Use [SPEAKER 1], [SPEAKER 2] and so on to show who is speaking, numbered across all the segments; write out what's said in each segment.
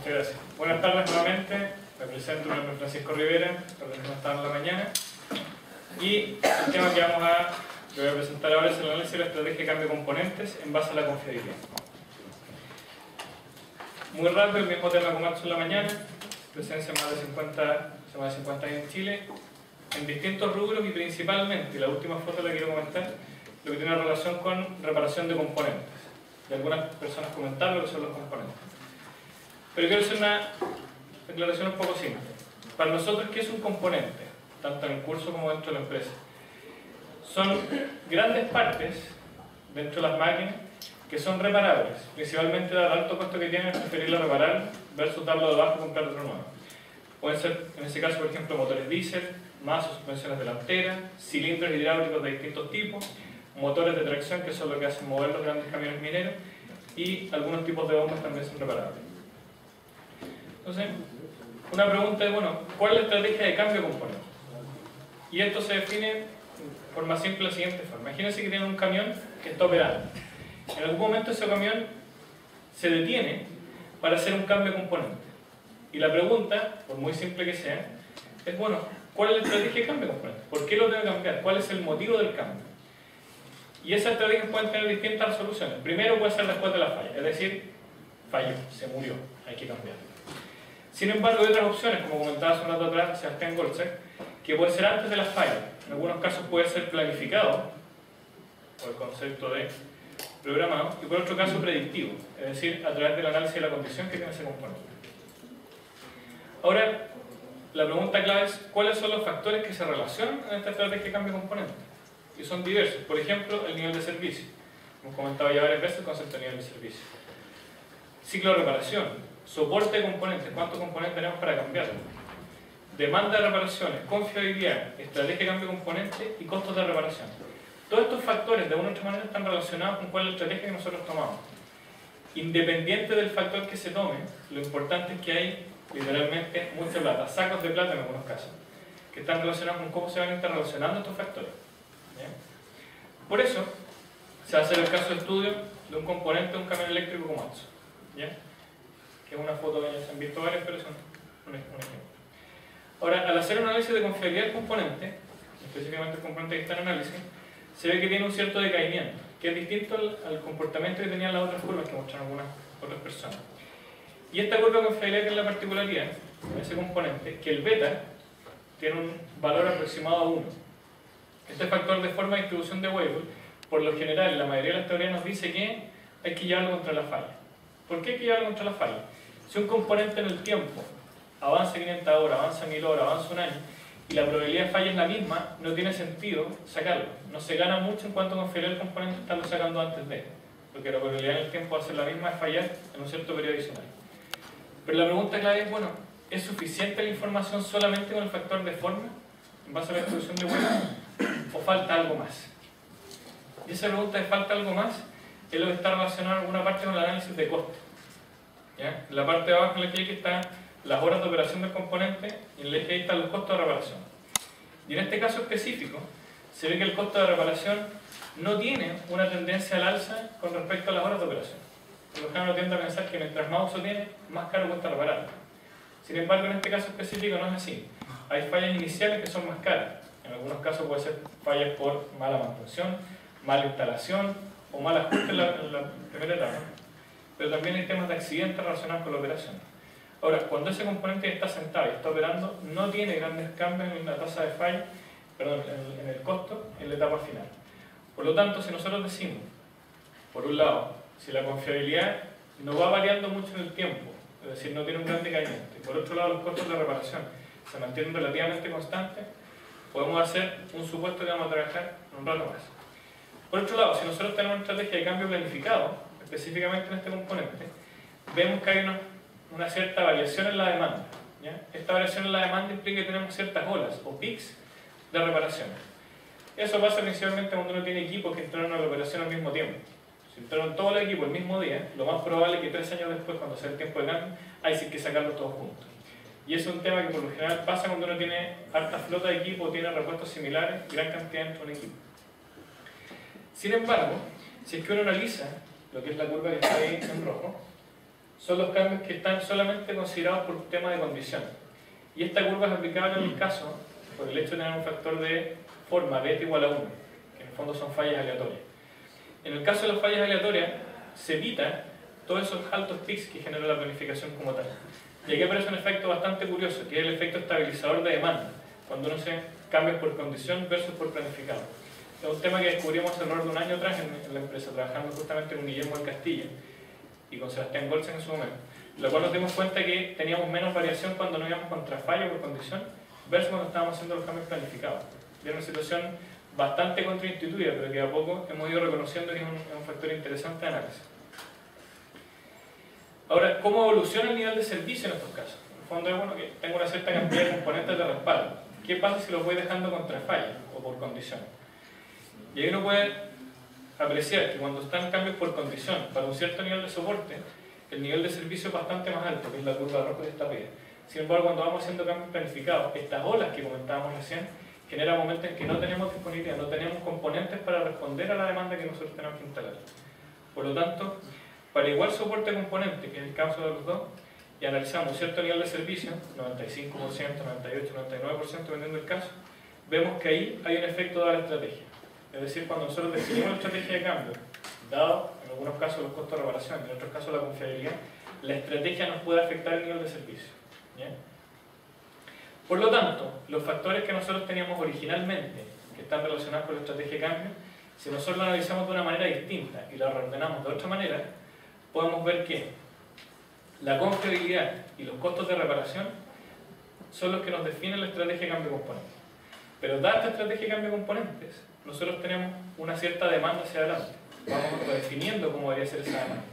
[SPEAKER 1] Muchas gracias. Buenas tardes nuevamente. Me presento, mi nombre es Francisco Rivera, para los que no estaban en la mañana. Y el tema que voy a presentar ahora es el análisis de la estrategia de cambio de componentes en base a la confiabilidad. Muy rápido, el mismo tema como antes en la mañana. Presencia más de 50 años en Chile, en distintos rubros y principalmente, la última foto la quiero comentar, lo que tiene relación con reparación de componentes. De algunas personas comentar lo que son los componentes. Pero quiero hacer una declaración un poco simple. Para nosotros, ¿qué es un componente? Tanto en el curso como dentro de la empresa. Son grandes partes dentro de las máquinas que son reparables, principalmente dado el alto costo que tienen, preferirlo reparar versus darlo de bajo y comprar otro nuevo. Pueden ser, en este caso, por ejemplo, motores diésel, más o suspensiones delanteras, cilindros hidráulicos de distintos tipos, motores de tracción, que son lo que hacen mover los grandes camiones mineros, y algunos tipos de bombas también son reparables. Entonces, una pregunta es, bueno, ¿cuál es la estrategia de cambio de componentes? Y esto se define de forma simple de la siguiente forma. Imagínense que tienen un camión que está operando. En algún momento ese camión se detiene para hacer un cambio de componente. Y la pregunta, por muy simple que sea, es, bueno, ¿cuál es la estrategia de cambio de componentes? ¿Por qué lo tengo que cambiar? ¿Cuál es el motivo del cambio? Y esas estrategias pueden tener distintas soluciones. Primero puede ser después de la falla, es decir, falló, se murió, hay que cambiarlo. Sin embargo, hay otras opciones, como comentaba hace un rato atrás Sebastián Golczak, que puede ser antes de la falla. En algunos casos puede ser planificado, por el concepto de programado, y por otro caso predictivo, es decir, a través del análisis de la condición que tiene ese componente. Ahora, la pregunta clave es, ¿cuáles son los factores que se relacionan en esta estrategia de cambio de componentes? Y son diversos. Por ejemplo, el nivel de servicio. Hemos comentado ya varias veces el concepto de nivel de servicio. Ciclo de reparación, soporte de componentes, cuántos componentes tenemos para cambiarlo. Demanda de reparaciones, confiabilidad, estrategia de cambio de componentes y costos de reparación. Todos estos factores de una u otra manera están relacionados con cuál es la estrategia que nosotros tomamos. Independiente del factor que se tome, lo importante es que hay literalmente mucha plata, sacos de plata en algunos casos, que están relacionados con cómo se van a estar relacionando estos factores. ¿Bien? Por eso, se va a hacer el caso de estudio de un componente de un camión eléctrico como eso. ¿Bien? Que es una foto que ya se han visto varias, pero es un ejemplo. Ahora, al hacer un análisis de confiabilidad del componente, específicamente el componente que está en análisis, se ve que tiene un cierto decaimiento, que es distinto al comportamiento que tenían las otras curvas que mostraron algunas otras personas. Y esta curva de confiabilidad tiene la particularidad, en ese componente, que el beta tiene un valor aproximado a 1. Este factor de forma de distribución de Weibull, por lo general, la mayoría de las teorías nos dice que hay que llevarlo contra la falla. ¿Por qué hay que llevarlo contra la falla? Si un componente en el tiempo avanza 500 horas, avanza 1000 horas, avanza un año, y la probabilidad de falla es la misma, no tiene sentido sacarlo. No se gana mucho en cuanto a confiabilidad del componente estarlo sacando antes de, porque la probabilidad en el tiempo va a ser la misma de fallar en un cierto periodo adicional. Pero la pregunta clave es, bueno, ¿es suficiente la información solamente con el factor de forma, en base a la distribución de Weibull, o falta algo más? Y esa pregunta de falta algo más es lo que está relacionado en alguna parte con el análisis de costo. ¿Ya? En la parte de abajo en la que están las horas de operación del componente y en la que están los costos de reparación. Y en este caso específico, se ve que el costo de reparación no tiene una tendencia al alza con respecto a las horas de operación. Por lo general uno tiende a pensar que mientras más uso tiene, más caro cuesta reparar. Sin embargo, en este caso específico no es así. Hay fallas iniciales que son más caras. En algunos casos puede ser fallas por mala mantención, mala instalación o mal ajuste en la primera etapa. Pero también hay temas de accidentes relacionados con la operación. Ahora, cuando ese componente está sentado y está operando, no tiene grandes cambios en la tasa de falla, perdón, en el costo en la etapa final. Por lo tanto, si nosotros decimos, por un lado, si la confiabilidad no va variando mucho en el tiempo, es decir, no tiene un gran decaimiento, y por otro lado los costos de reparación se mantienen relativamente constantes, podemos hacer un supuesto que vamos a trabajar un rato más. Por otro lado, si nosotros tenemos una estrategia de cambio planificado, específicamente en este componente, vemos que hay una cierta variación en la demanda. ¿Ya? Esta variación en la demanda implica que tenemos ciertas olas o peaks de reparación. Eso pasa principalmente cuando uno tiene equipos que entraron a la operación al mismo tiempo. Si entraron todo el equipo el mismo día, lo más probable es que 3 años después, cuando sea el tiempo de cambio, hay que sacarlos todos juntos. Y es un tema que por lo general pasa cuando uno tiene harta flota de equipo o tiene repuestos similares, gran cantidad dentro de un equipo. Sin embargo, si es que uno analiza lo que es la curva que está ahí en rojo, son los cambios que están solamente considerados por tema de condición. Y esta curva es aplicable en el caso por el hecho de tener un factor de forma beta igual a 1, que en el fondo son fallas aleatorias. En el caso de las fallas aleatorias, se evita todos esos altos pics que genera la planificación como tal. Y aquí aparece un efecto bastante curioso, que es el efecto estabilizador de demanda, cuando uno se cambia por condición versus por planificado. Es un tema que descubrimos alrededor de un año atrás en la empresa, trabajando justamente con Guillermo del Castillo y con Sebastián Golsen en su momento, lo cual nos dimos cuenta que teníamos menos variación cuando no íbamos contra fallo por condición versus cuando estábamos haciendo los cambios planificados. Y era una situación bastante contraintuitiva, pero que a poco hemos ido reconociendo que es un factor interesante de análisis. Ahora, ¿cómo evoluciona el nivel de servicio en estos casos? En el fondo es bueno que tengo una cierta cantidad de componentes de respaldo. ¿Qué pasa si los voy dejando contra falla o por condición? Y ahí uno puede apreciar que cuando están cambios por condición para un cierto nivel de soporte, el nivel de servicio es bastante más alto, que es la curva roja de esta pega. Sin embargo, cuando vamos haciendo cambios planificados, estas olas que comentábamos recién, generan momentos en que no tenemos disponibilidad, no tenemos componentes para responder a la demanda que nosotros tenemos que instalar. Por lo tanto, para igual soporte componente, que es el caso de los dos, y analizamos un cierto nivel de servicio, 95%, 98%, 99%, dependiendo del caso, vemos que ahí hay un efecto de la estrategia. Es decir, cuando nosotros definimos la estrategia de cambio, dado en algunos casos los costos de reparación y en otros casos la confiabilidad, la estrategia nos puede afectar el nivel de servicio. ¿Bien? Por lo tanto, los factores que nosotros teníamos originalmente, que están relacionados con la estrategia de cambio, si nosotros lo analizamos de una manera distinta y lo reordenamos de otra manera, podemos ver que la confiabilidad y los costos de reparación son los que nos definen la estrategia de cambio de componentes. Pero dada esta estrategia de cambio de componentes, nosotros tenemos una cierta demanda hacia adelante. Vamos redefiniendo cómo debería ser esa demanda.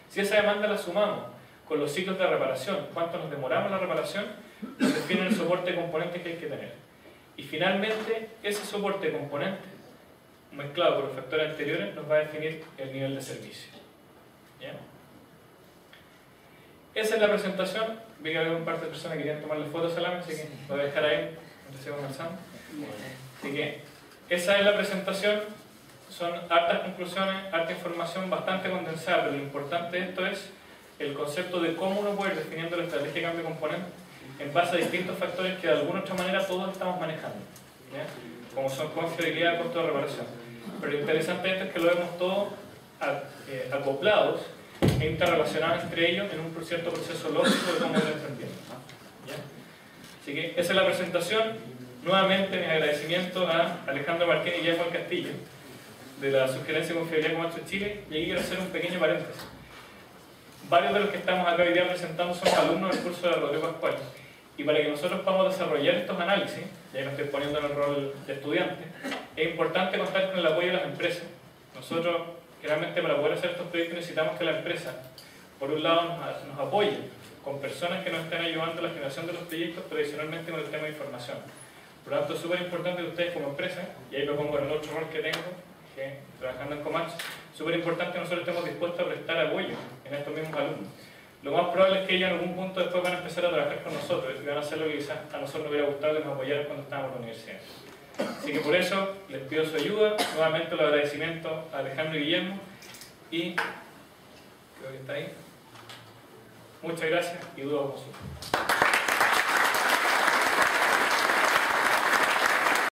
[SPEAKER 1] Si esa demanda la sumamos con los ciclos de reparación, cuánto nos demoramos la reparación, nos define el soporte de componentes que hay que tener. Y finalmente, ese soporte de componentes, mezclado con los factores anteriores, nos va a definir el nivel de servicio. ¿Bien? Esa es la presentación. Vi que había un par de personas que querían tomarle fotos a la mesa, así que lo voy a dejar ahí mientras sigo conversando. Así que esa es la presentación. Son hartas conclusiones, harta información bastante condensada, pero lo importante de esto es el concepto de cómo uno puede ir definiendo la estrategia de cambio de componentes en base a distintos factores que de alguna u otra manera todos estamos manejando, ¿ya? Como son confiabilidad, costo de reparación. Pero lo interesante de esto es que lo vemos todos acoplados e interrelacionados entre ellos en un cierto proceso lógico de cómo lo entendemos. Así que esa es la presentación. Nuevamente mis agradecimientos a Alejandro Martínez y Guillermo del Castillo de la sugerencia de confiabilidad como Maestro Chile, y aquí quiero hacer un pequeño paréntesis. Varios de los que estamos acá hoy día presentando son alumnos del curso de Rodrigo Pascual, y para que nosotros podamos desarrollar estos análisis, ya que me estoy poniendo en el rol de estudiante, es importante contar con el apoyo de las empresas. Nosotros, generalmente, para poder hacer estos proyectos necesitamos que la empresa, por un lado, nos apoye con personas que nos estén ayudando a la generación de los proyectos, pero adicionalmente con el tema de información. Por lo tanto, es súper importante que ustedes como empresa, y ahí me pongo en el otro rol que tengo, que trabajando en Comanche, súper importante que nosotros estemos dispuestos a prestar apoyo en estos mismos alumnos. Lo más probable es que ellos en algún punto después van a empezar a trabajar con nosotros y van a hacer lo que quizás a nosotros nos hubiera gustado que nos apoyaran cuando estábamos en la universidad. Así que por eso les pido su ayuda, nuevamente los agradecimientos a Alejandro y Guillermo, y creo que está ahí. Muchas gracias y dudas consultas.